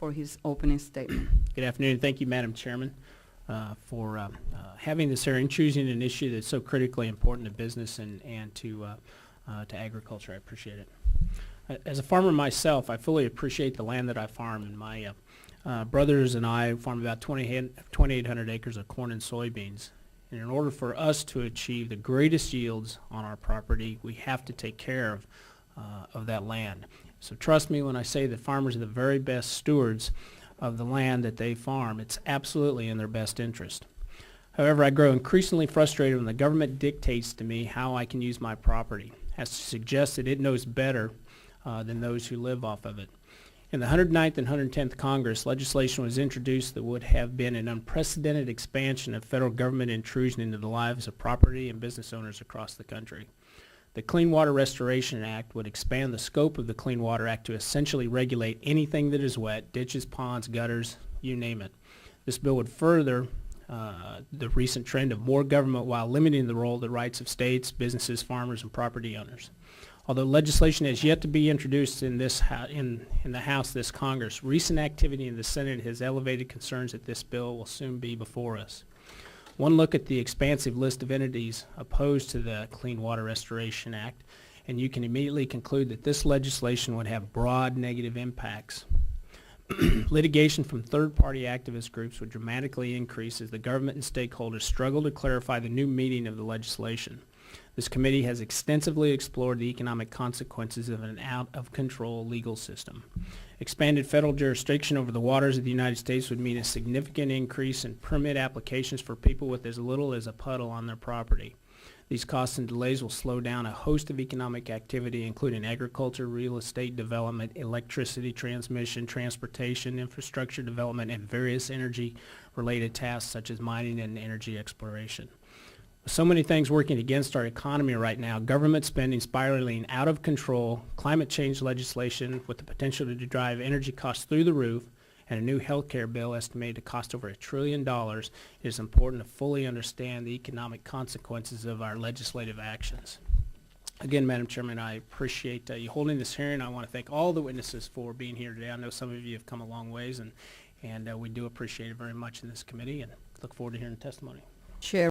for his opening statement. Good afternoon. Thank you, Madam Chairman, for having this hearing, choosing an issue that's so critically important to business and to agriculture. I appreciate it. As a farmer myself, I fully appreciate the land that I farm, and my brothers and I farm about 2,800 acres of corn and soybeans. And in order for us to achieve the greatest yields on our property, we have to take care of that land. So trust me when I say that farmers are the very best stewards of the land that they farm. It's absolutely in their best interest. However, I grow increasingly frustrated when the government dictates to me how I can use my property, has to suggest that it knows better than those who live off of it. In the 109th and 110th Congress, legislation was introduced that would have been an unprecedented expansion of federal government intrusion into the lives of property and business owners across the country. The Clean Water Restoration Act would expand the scope of the Clean Water Act to essentially regulate anything that is wet, ditches, ponds, gutters, you name it. This bill would further the recent trend of more government while limiting the role, the rights of states, businesses, farmers, and property owners. Although legislation has yet to be introduced in the House this Congress, recent activity in the Senate has elevated concerns that this bill will soon be before us. One look at the expansive list of entities opposed to the Clean Water Restoration Act, and you can immediately conclude that this legislation would have broad negative impacts. Litigation from third-party activist groups would dramatically increase as the government and stakeholders struggle to clarify the new meaning of the legislation. This committee has extensively explored the economic consequences of an out-of-control legal system. Expanded federal jurisdiction over the waters of the United States would mean a significant increase in permit applications for people with as little as a puddle on their property. These costs and delays will slow down a host of economic activity, including agriculture, real estate development, electricity transmission, transportation, infrastructure development, and various energy-related tasks such as mining and energy exploration. With so many things working against our economy right now, government spending spiraling out of control, climate change legislation with the potential to drive energy costs through the roof, and a new health care bill estimated to cost over $1 trillion, it is important to fully understand the economic consequences of our legislative actions. Again, Madam Chairman, I appreciate you holding this hearing. I want to thank all the witnesses for being here today. I know some of you have come a long ways, and we do appreciate it very much in this committee, and look forward to hearing testimony. Chair